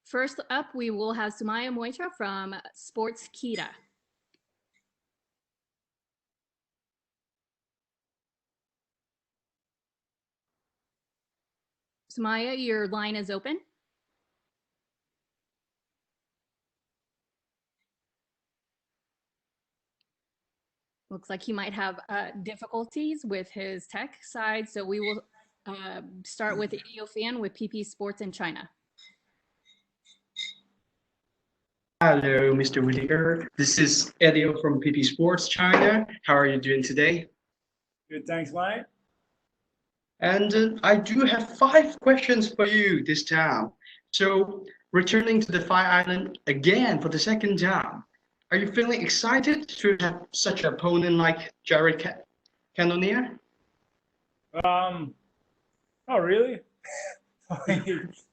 First up, we will have Sumaya Moitra from Sports Kita. Sumaya, your line is open. Looks like he might have difficulties with his tech side, so we will start with Idio Fan with PP Sports in China. Hello, Mr. Whittaker. This is Edio from PP Sports China. How are you doing today? Good, thanks, mate. And I do have 5 questions for you this time. So, returning to the Fire Island again for the second time, are you feeling excited to have such an opponent like Jared Cannonier? Not really. It's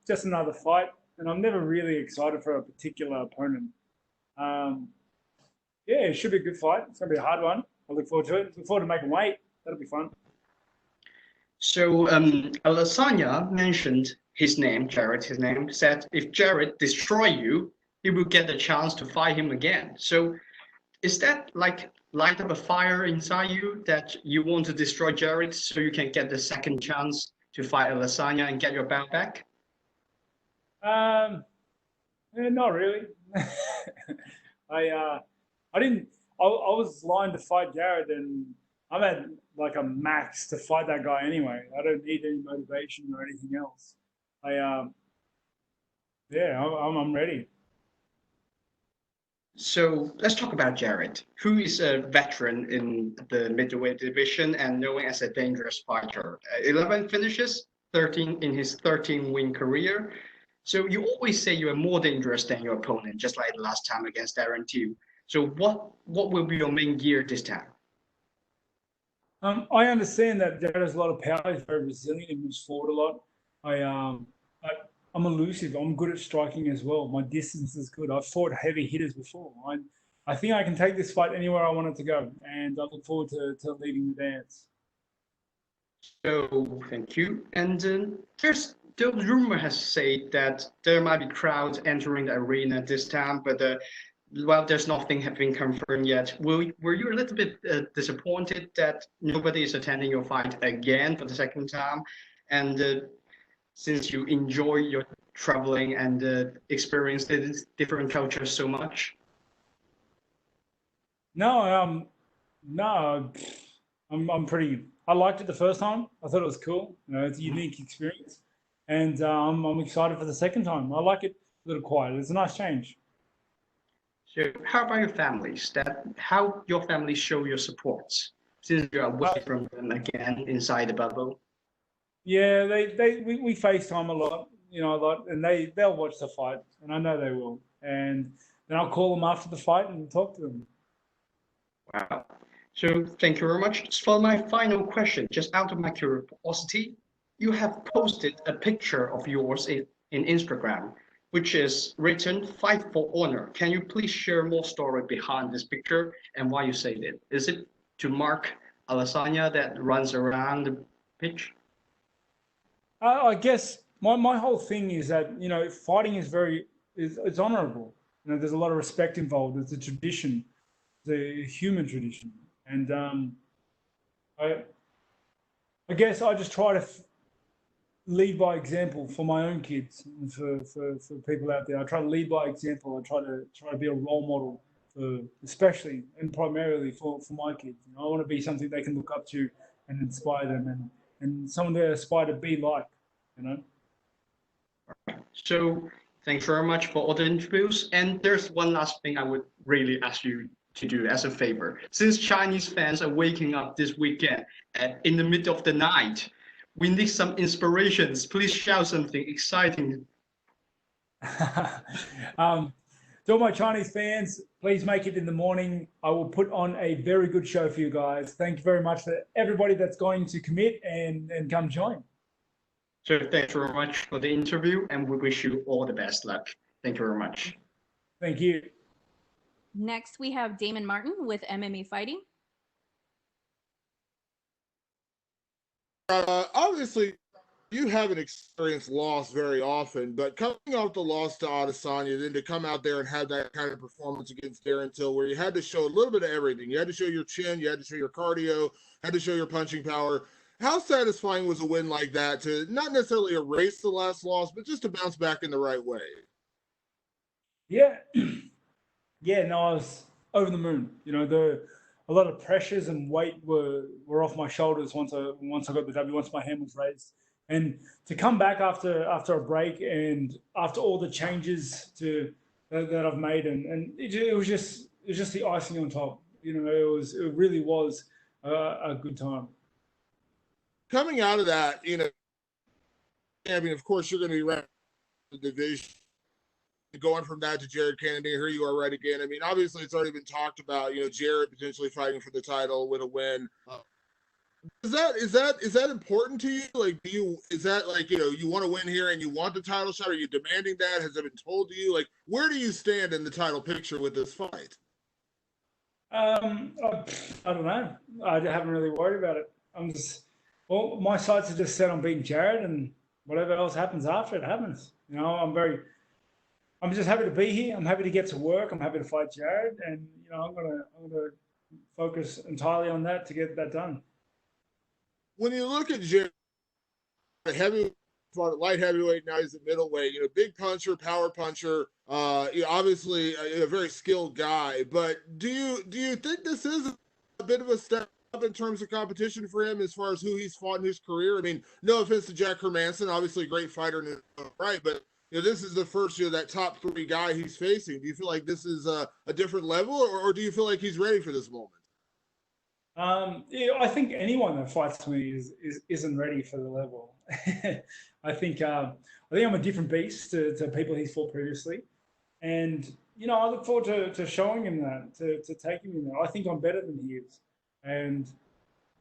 just another fight, and I'm never really excited for a particular opponent. Yeah, it should be a good fight. It's going to be a hard one. I look forward to it. Look forward to making weight. That'll be fun. So, Alasanya mentioned his name, Jared, said if Jared destroy you, he will get the chance to fight him again. So, is that like light up a fire inside you that you want to destroy Jared so you can get the second chance to fight Alasanya and get your belt back? Yeah, not really. I was lined to fight Jared, and I'm at like a max to fight that guy anyway. I don't need any motivation or anything else. Yeah, I'm ready. So let's talk about Jared, who is a veteran in the middleweight division and known as a dangerous fighter. 11 finishes, 13 in his 13-win career. So you always say you are more dangerous than your opponent, just like the last time against Darren Tew. So what will be your main gear this time? I understand that Jared has a lot of power. He's very resilient. He moves forward a lot. I'm elusive. I'm good at striking as well. My distance is good. I've fought heavy hitters before. I think I can take this fight anywhere I want it to go, and I look forward to leading the dance. So thank you. And the rumor has said that there might be crowds entering the arena this time, but well, there's nothing have been confirmed yet. Were you a little bit disappointed that nobody is attending your fight again for the second time? And since you enjoy your traveling and experience the different cultures so much? No, no, I'm pretty. I liked it the first time. I thought it was cool. You know, it's a unique experience, and I'm excited for the second time. I like it a little quiet. It's a nice change. So, how about your families? How your families show your support since you are away from them again inside the bubble? Yeah, we FaceTime a lot, you know, a lot, and they'll watch the fight, and I know they will. And then I'll call them after the fight and talk to them. Wow. So thank you very much. For my final question, just out of my curiosity, you have posted a picture of yours in Instagram, which is written "Fight for Honor." Can you please share more story behind this picture and why you say that? Is it to mark Alasanya that runs around the pitch? I guess my whole thing is that, you know, fighting is it's honorable. You know, there's a lot of respect involved. It's a tradition, the human tradition, and I guess I just try to lead by example for my own kids and for people out there. I try to lead by example. I try to be a role model for, especially and primarily for my kids. You know, I want to be something they can look up to and inspire them, and someone they aspire to be like, you know. So thanks very much for all the interviews. And there's one last thing I would really ask you to do as a favor. Since Chinese fans are waking up this weekend in the middle of the night, we need some inspirations. Please shout something exciting. To all my Chinese fans, please make it in the morning. I will put on a very good show for you guys. Thank you very much for everybody that's going to commit and come join. So thanks very much for the interview, and we wish you all the best luck. Thank you very much. Thank you. Next, we have Damon Martin with MMA Fighting. I obviously you haven't experienced loss very often, but coming off the loss to Adesanya, then to come out there and have that kind of performance against Darren Till, where you had to show a little bit of everything. You had to show your chin, you had to show your cardio, had to show your punching power. How satisfying was a win like that to not necessarily erase the last loss, but just to bounce back in the right way? Yeah, yeah. No, I was over the moon. You know, a lot of pressures and weight were off my shoulders once I got the W, once my hand was raised. And to come back after a break and after all the changes that I've made, and it was just the icing on top. You know, it really was a good time. Coming out of that, you know, I mean, of course, you're going to be right in the division. Going from that to Jared Kennedy, here you are right again. I mean, obviously, it's already been talked about. You know, Jared potentially fighting for the title with a win. Is that important to you? Like, is that like, you know, you want to win here and you want the title shot? Are you demanding that? Has it been told to you? Like, where do you stand in the title picture with this fight? I don't know. I haven't really worried about it. Well, my sights are just set on beating Jared, and whatever else happens after it happens. You know, I'm just happy to be here. I'm happy to get to work. I'm happy to fight Jared, and you know, I'm gonna focus entirely on that to get that done. When you look at Jared, light heavyweight, now he's a middleweight. You know, big puncher, power puncher. You know, obviously a very skilled guy. But do you think this is a bit of a step up in terms of competition for him as far as who he's fought in his career? I mean, no offense to Jack Hermanson, obviously a great fighter in his own right, but you know, this is the first, you know, that top three guy he's facing. Do you feel like this is a different level, or do you feel like he's ready for this moment? Yeah, I think anyone that fights me isn't ready for the level. I think I'm a different beast to people he's fought previously, and you know, I look forward to showing him that, to taking him there. I think I'm better than he is, and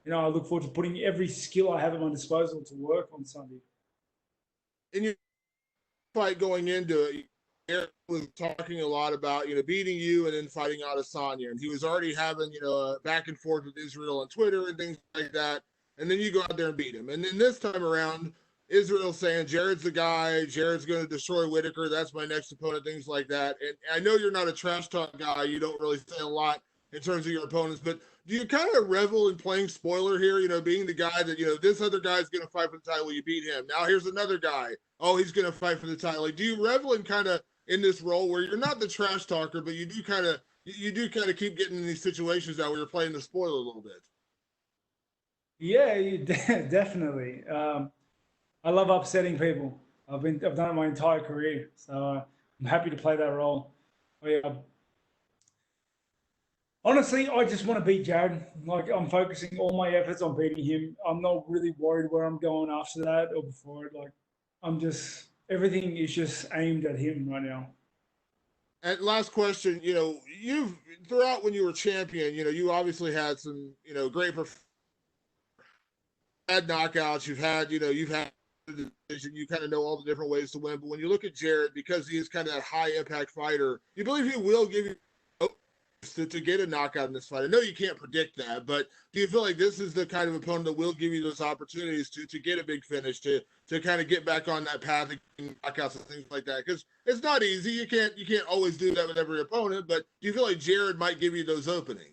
you know, I look forward to putting every skill I have at my disposal to work on Sunday. In your fight going into it, Eric was talking a lot about, you know, beating you and then fighting Adesanya, and he was already having, you know, a back and forth with Israel on Twitter and things like that. And then you go out there and beat him. And then this time around, Israel's saying Jared's the guy. Jared's going to destroy Whittaker. That's my next opponent. Things like that. And I know you're not a trash talk guy. You don't really say a lot in terms of your opponents, but do you kind of revel in playing spoiler here? You know, being the guy that, you know, this other guy's going to fight for the title. You beat him. Now here's another guy. Oh, he's going to fight for the title. Like, do you revel in kind of in this role where you're not the trash talker, but you do kind of keep getting in these situations that where you're playing the spoiler a little bit? Yeah, definitely. I love upsetting people. I've done it my entire career, so I'm happy to play that role. Honestly, I just want to beat Jared. Like, I'm focusing all my efforts on beating him. I'm not really worried where I'm going after that or before it. Like, everything is just aimed at him right now. And last question, you know, you've throughout when you were champion, you know, you obviously had some, you know, great had knockouts. You've had the decision. You kind of know all the different ways to win. But when you look at Jared, because he is kind of that high impact fighter, you believe he will give you to get a knockout in this fight. I know you can't predict that, but do you feel like this is the kind of opponent that will give you those opportunities to get a big finish, to kind of get back on that path of knockouts and things like that? Because it's not easy. You can't always do that with every opponent, but do you feel like Jared might give you those openings?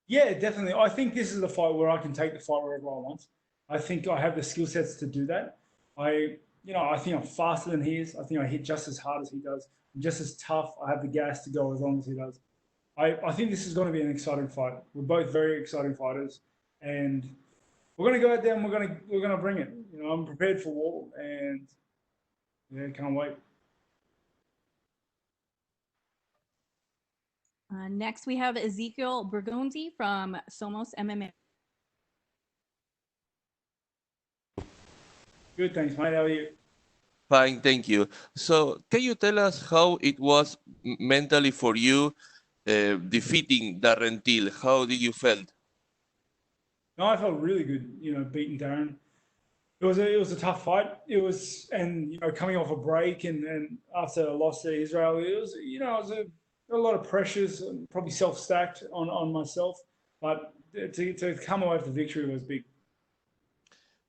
Yeah, definitely. I think this is the fight where I can take the fight wherever I want. I think I have the skill sets to do that. I think I'm faster than he is. I think I hit just as hard as he does. I'm just as tough. I have the gas to go as long as he does. I think this is going to be an exciting fight. We're both very exciting fighters, and we're going to go out there and we're going to bring it. You know, I'm prepared for war, and yeah, can't wait. Next, we have Ezekiel Bergonzi from Somos MMA. Good, thanks, mate. How are you? Fine, thank you. So, can you tell us how it was mentally for you defeating Darren Till? How did you felt? No, I felt really good. You know, beating Darren. It was a tough fight. It was, and you know, coming off a break and after a loss to Israel, it was a lot of pressures, probably self-stacked on myself. But to come away with the victory was big.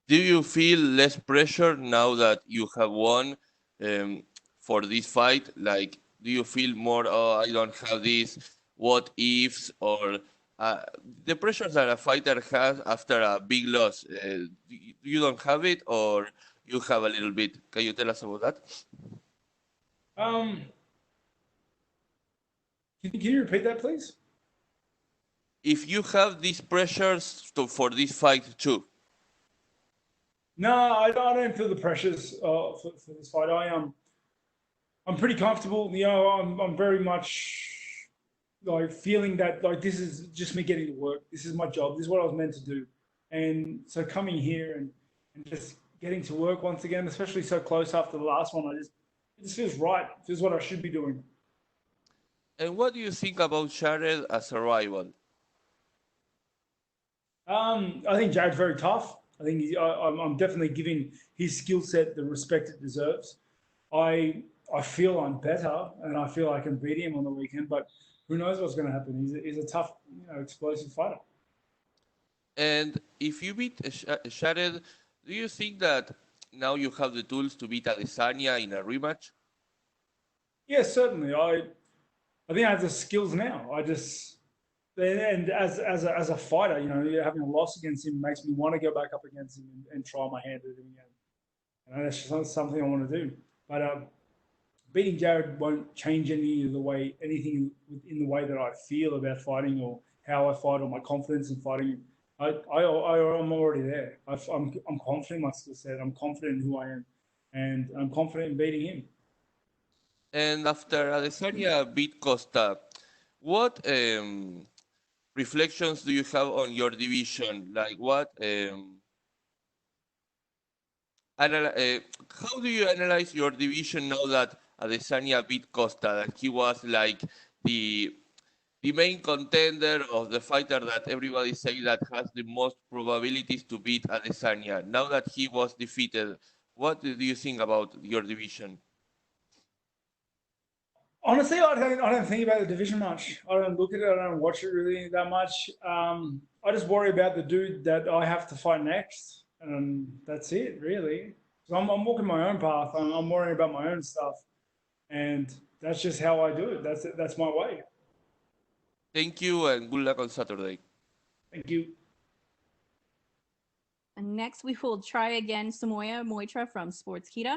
do you feel less pressure now that you have won for this fight? Like, do you feel more, oh, I don't have this, what ifs, or the pressures that a fighter has after a big loss? You don't have it, or you have a little bit? Can you tell us about that? Can you repeat that, please? If you have these pressures for this fight too. No, I don't feel the pressures for this fight. I'm pretty comfortable. You know, I'm very much like feeling that like this is just me getting to work. This is my job. This is what I was meant to do. And so coming here and just getting to work once again, especially so close after the last one, it just feels right. It feels what I should be doing. And what do you think about Jared as a rival? I think Jared's very tough. I think I'm definitely giving his skill set the respect it deserves. I feel I'm better and I feel I can beat him on the weekend, but who knows what's going to happen? He's a tough, explosive fighter. And if you beat Jared, do you think that now you have the tools to beat Adesanya in a rematch? Yes, certainly. I think I have the skills now. And as a fighter, having a loss against him makes me want to go back up against him and try my hand at him again. That's just something I want to do. But beating Jared won't change anything in the way that I feel about fighting or how I fight or my confidence in fighting. I'm already there. I'm confident in my skill set. I'm confident in who I am, and I'm confident in beating him. And after Adesanya beat Costa, what reflections do you have on your division? Like what? How do you analyze your division now that Adesanya beat Costa? That he was like the main contender of the fighter that everybody say that has the most probabilities to beat Adesanya. Now that he was defeated, what do you think about your division? Honestly, I don't think about the division much. I don't look at it. I don't watch it really that much. I just worry about the dude that I have to fight next, and that's it, really. So I'm walking my own path. I'm worrying about my own stuff, and that's just how I do it. That's my way. Thank you and good luck on Saturday. Thank you. And next, we will try again Samoya Moitra from Sportskeeda.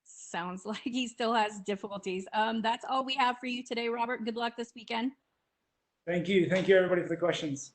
Sounds like he still has difficulties. That's all we have for you today, Robert. Good luck this weekend. Thank you. Thank you, everybody, for the questions.